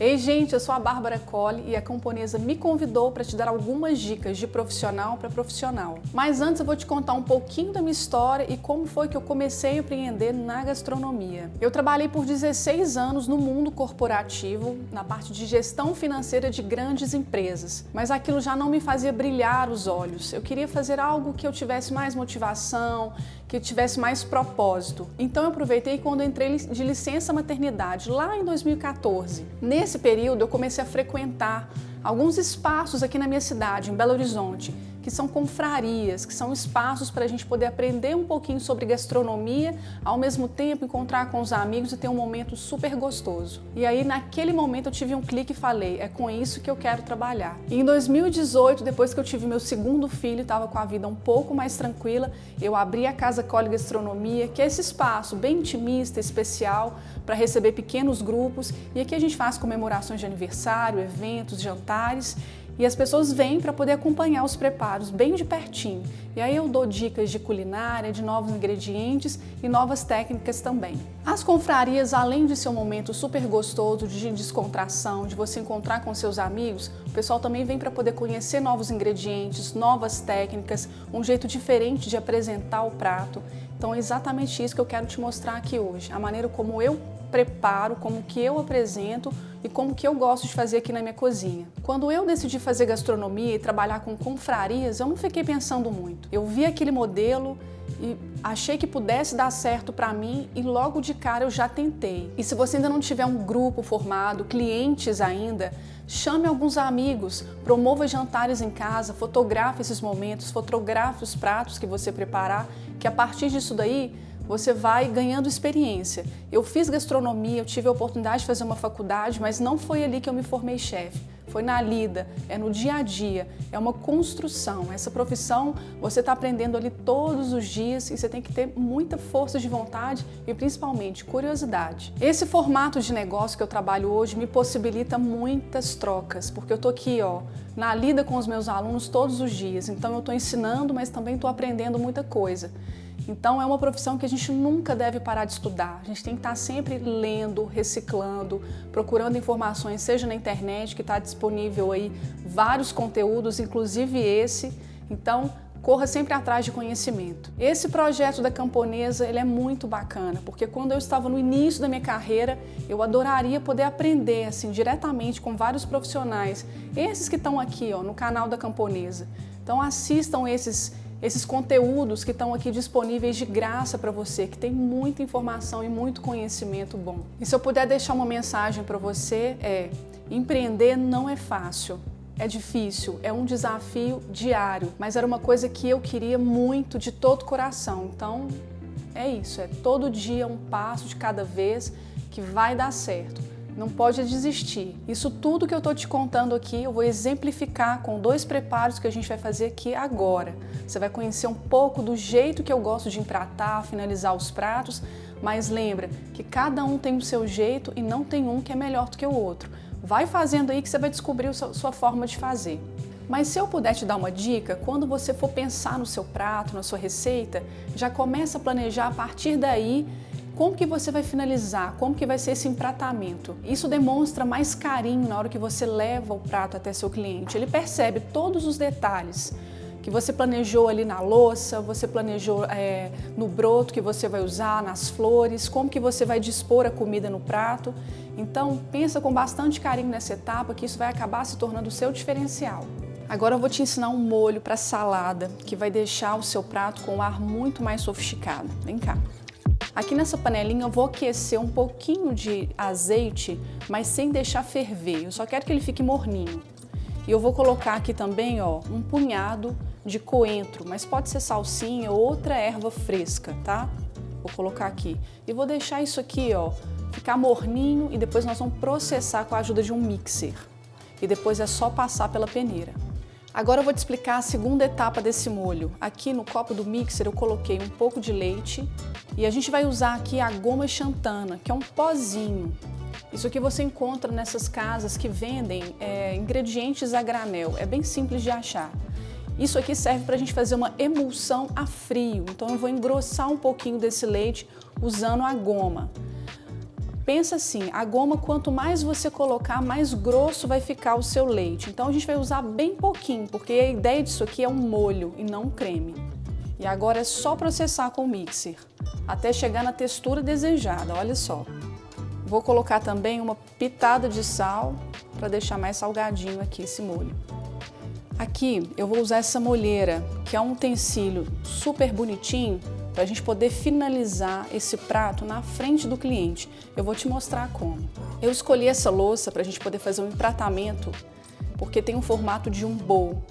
Ei gente, eu sou a Bárbara Colli e a Camponesa me convidou para te dar algumas dicas de profissional para profissional. Mas antes eu vou te contar um pouquinho da minha história e como foi que eu comecei a empreender na gastronomia. Eu trabalhei por 16 anos no mundo corporativo, na parte de gestão financeira de grandes empresas, mas aquilo já não me fazia brilhar os olhos. Eu queria fazer algo que eu tivesse mais motivação, que tivesse mais propósito. Então eu aproveitei quando entrei de licença maternidade, lá em 2014. Nesse período eu comecei a frequentar alguns espaços aqui na minha cidade, em Belo Horizonte, que são confrarias, que são espaços para a gente poder aprender um pouquinho sobre gastronomia, ao mesmo tempo encontrar com os amigos e ter um momento super gostoso. E aí naquele momento eu tive um clique e falei, é com isso que eu quero trabalhar. E em 2018, depois que eu tive meu segundo filho, estava com a vida um pouco mais tranquila, eu abri a Casa Colli Gastronomia, que é esse espaço bem intimista, especial, para receber pequenos grupos, e aqui a gente faz comemorações de aniversário, eventos, jantares, e as pessoas vêm para poder acompanhar os preparos bem de pertinho. E aí eu dou dicas de culinária, de novos ingredientes e novas técnicas também. As confrarias, além de ser um momento super gostoso de descontração, de você encontrar com seus amigos, o pessoal também vem para poder conhecer novos ingredientes, novas técnicas, um jeito diferente de apresentar o prato. Então é exatamente isso que eu quero te mostrar aqui hoje, a maneira como eu preparo, como que eu apresento e como que eu gosto de fazer aqui na minha cozinha. Quando eu decidi fazer gastronomia e trabalhar com confrarias, eu não fiquei pensando muito. Eu vi aquele modelo e achei que pudesse dar certo para mim e logo de cara eu já tentei. E se você ainda não tiver um grupo formado, clientes ainda, chame alguns amigos, promova jantares em casa, fotografe esses momentos, fotografe os pratos que você preparar, que a partir disso daí você vai ganhando experiência. Eu fiz gastronomia, eu tive a oportunidade de fazer uma faculdade, mas não foi ali que eu me formei chefe. Foi na lida, é no dia a dia, é uma construção. Essa profissão você está aprendendo ali todos os dias e você tem que ter muita força de vontade e principalmente curiosidade. Esse formato de negócio que eu trabalho hoje me possibilita muitas trocas, porque eu estou aqui na lida com os meus alunos todos os dias, então eu estou ensinando, mas também estou aprendendo muita coisa. Então é uma profissão que a gente nunca deve parar de estudar, a gente tem que estar sempre lendo, reciclando, procurando informações, seja na internet, que está disponível aí vários conteúdos, inclusive esse, então corra sempre atrás de conhecimento. Esse projeto da Camponesa, ele é muito bacana, porque quando eu estava no início da minha carreira, eu adoraria poder aprender assim diretamente com vários profissionais, esses que estão aqui no canal da Camponesa. Então assistam esses conteúdos que estão aqui disponíveis de graça para você, que tem muita informação e muito conhecimento bom. E se eu puder deixar uma mensagem para você empreender não é fácil, é difícil, é um desafio diário, mas era uma coisa que eu queria muito de todo o coração. Então é isso, é todo dia um passo de cada vez que vai dar certo. Não pode desistir. Isso tudo que eu estou te contando aqui, eu vou exemplificar com 2 preparos que a gente vai fazer aqui agora. Você vai conhecer um pouco do jeito que eu gosto de empratar, finalizar os pratos, mas lembra que cada um tem o seu jeito e não tem um que é melhor do que o outro. Vai fazendo aí que você vai descobrir a sua forma de fazer. Mas se eu puder te dar uma dica, quando você for pensar no seu prato, na sua receita, já começa a planejar a partir daí como que você vai finalizar, como que vai ser esse empratamento. Isso demonstra mais carinho na hora que você leva o prato até seu cliente. Ele percebe todos os detalhes que você planejou ali na louça, você planejou no broto que você vai usar, nas flores, como que você vai dispor a comida no prato. Então pensa com bastante carinho nessa etapa que isso vai acabar se tornando o seu diferencial. Agora eu vou te ensinar um molho para salada que vai deixar o seu prato com um ar muito mais sofisticado. Vem cá. Aqui nessa panelinha eu vou aquecer um pouquinho de azeite, mas sem deixar ferver. Eu só quero que ele fique morninho. E eu vou colocar aqui também um punhado de coentro, mas pode ser salsinha ou outra erva fresca, tá? Vou colocar aqui. E vou deixar isso aqui, ficar morninho e depois nós vamos processar com a ajuda de um mixer. E depois é só passar pela peneira. Agora eu vou te explicar a segunda etapa desse molho. Aqui no copo do mixer eu coloquei um pouco de leite e a gente vai usar aqui a goma xantana, que é um pozinho. Isso aqui você encontra nessas casas que vendem ingredientes a granel, é bem simples de achar. Isso aqui serve para a gente fazer uma emulsão a frio, então eu vou engrossar um pouquinho desse leite usando a goma. Pensa assim, a goma, quanto mais você colocar, mais grosso vai ficar o seu leite. Então a gente vai usar bem pouquinho, porque a ideia disso aqui é um molho e não um creme. E agora é só processar com o mixer, até chegar na textura desejada, olha só. Vou colocar também uma pitada de sal, para deixar mais salgadinho aqui esse molho. Aqui eu vou usar essa molheira, que é um utensílio super bonitinho, para a gente poder finalizar esse prato na frente do cliente. Eu vou te mostrar como. Eu escolhi essa louça para a gente poder fazer um empratamento, porque tem um formato de um bowl.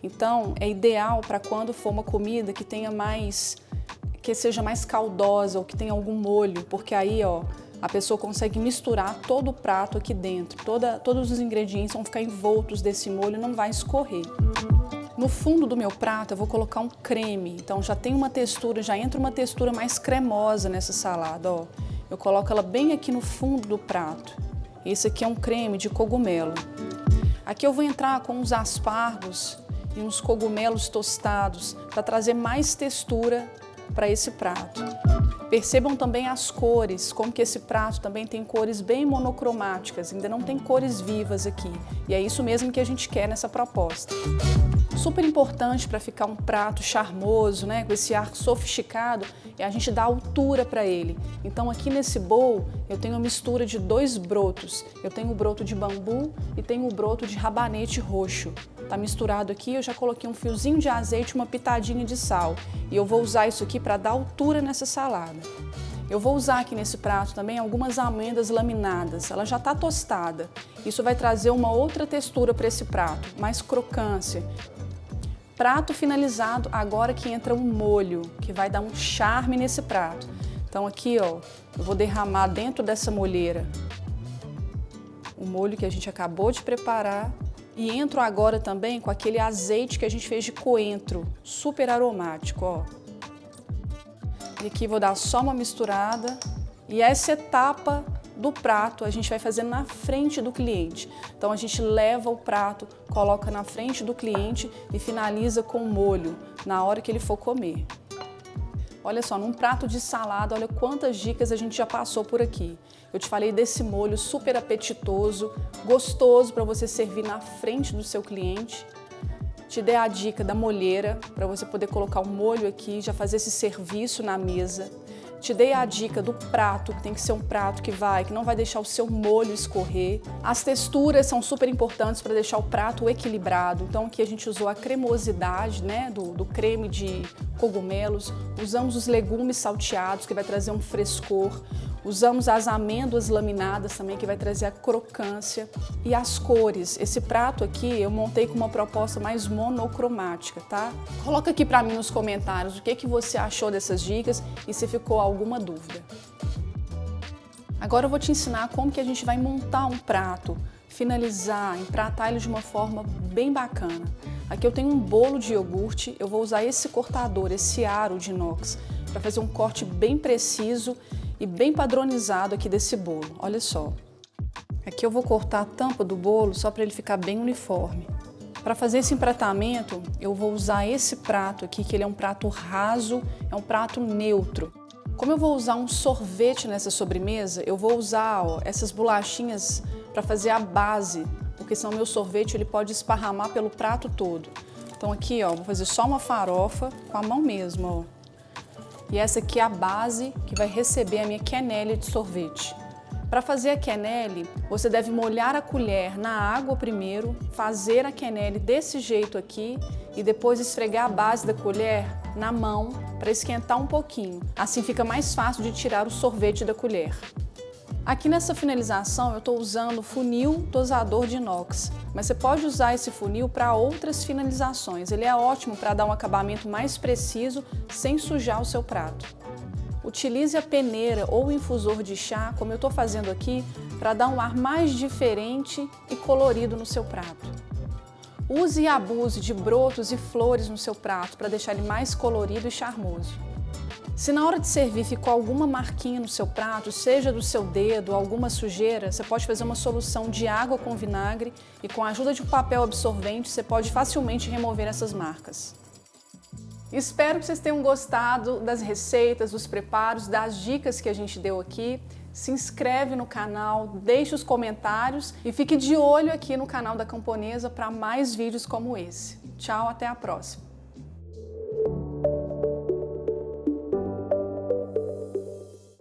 Então é ideal para quando for uma comida que tenha que seja mais caldosa ou que tenha algum molho, porque aí a pessoa consegue misturar todo o prato aqui dentro. Todos os ingredientes vão ficar envoltos desse molho e não vai escorrer. No fundo do meu prato eu vou colocar um creme, então já tem uma textura, já entra uma textura mais cremosa nessa salada, ó. Eu coloco ela bem aqui no fundo do prato. Esse aqui é um creme de cogumelo. Aqui eu vou entrar com uns aspargos e uns cogumelos tostados para trazer mais textura para esse prato. Percebam também as cores, como que esse prato também tem cores bem monocromáticas, ainda não tem cores vivas aqui. E é isso mesmo que a gente quer nessa proposta. Super importante para ficar um prato charmoso, né, com esse ar sofisticado, é a gente dar altura para ele. Então aqui nesse bowl eu tenho uma mistura de 2 brotos. Eu tenho o broto de bambu e tenho o broto de rabanete roxo. Tá misturado aqui, eu já coloquei um fiozinho de azeite e uma pitadinha de sal. E eu vou usar isso aqui para dar altura nessa salada. Eu vou usar aqui nesse prato também algumas amêndoas laminadas, ela já está tostada. Isso vai trazer uma outra textura para esse prato, mais crocância. Prato finalizado, agora que entra um molho, que vai dar um charme nesse prato. Então aqui, ó, eu vou derramar dentro dessa molheira o molho que a gente acabou de preparar. E entro agora também com aquele azeite que a gente fez de coentro, super aromático, ó. E aqui vou dar só uma misturada. E essa etapa do prato a gente vai fazer na frente do cliente. Então a gente leva o prato, coloca na frente do cliente e finaliza com o molho na hora que ele for comer. Olha só, num prato de salada, olha quantas dicas a gente já passou por aqui. Eu te falei desse molho super apetitoso, gostoso para você servir na frente do seu cliente. Te dei a dica da molheira para você poder colocar o molho aqui, já fazer esse serviço na mesa. Te dei a dica do prato, que tem que ser um prato que não vai deixar o seu molho escorrer. As texturas são super importantes para deixar o prato equilibrado. Então aqui a gente usou a cremosidade, né, do creme de cogumelos. Usamos os legumes salteados, que vai trazer um frescor. Usamos as amêndoas laminadas também, que vai trazer a crocância. E as cores. Esse prato aqui eu montei com uma proposta mais monocromática, tá? Coloca aqui para mim nos comentários o que você achou dessas dicas e se ficou alguma dúvida. Agora eu vou te ensinar como que a gente vai montar um prato, finalizar, empratar ele de uma forma bem bacana. Aqui eu tenho um bolo de iogurte, eu vou usar esse cortador, esse aro de inox, para fazer um corte bem preciso e bem padronizado aqui desse bolo. Olha só. Aqui eu vou cortar a tampa do bolo só para ele ficar bem uniforme. Para fazer esse empratamento, eu vou usar esse prato aqui, que ele é um prato raso, é um prato neutro. Como eu vou usar um sorvete nessa sobremesa, eu vou usar essas bolachinhas para fazer a base, porque senão meu sorvete ele pode esparramar pelo prato todo. Então aqui, ó, vou fazer só uma farofa com a mão mesmo, ó. E essa aqui é a base que vai receber a minha quenelle de sorvete. Para fazer a quenelle, você deve molhar a colher na água primeiro, fazer a quenelle desse jeito aqui e depois esfregar a base da colher na mão para esquentar um pouquinho. Assim fica mais fácil de tirar o sorvete da colher. Aqui nessa finalização eu estou usando funil dosador de inox, mas você pode usar esse funil para outras finalizações. Ele é ótimo para dar um acabamento mais preciso sem sujar o seu prato. Utilize a peneira ou o infusor de chá, como eu estou fazendo aqui, para dar um ar mais diferente e colorido no seu prato. Use e abuse de brotos e flores no seu prato para deixar ele mais colorido e charmoso. Se na hora de servir ficou alguma marquinha no seu prato, seja do seu dedo ou alguma sujeira, você pode fazer uma solução de água com vinagre e com a ajuda de um papel absorvente você pode facilmente remover essas marcas. Espero que vocês tenham gostado das receitas, dos preparos, das dicas que a gente deu aqui. Se inscreve no canal, deixe os comentários e fique de olho aqui no canal da Camponesa para mais vídeos como esse. Tchau, até a próxima!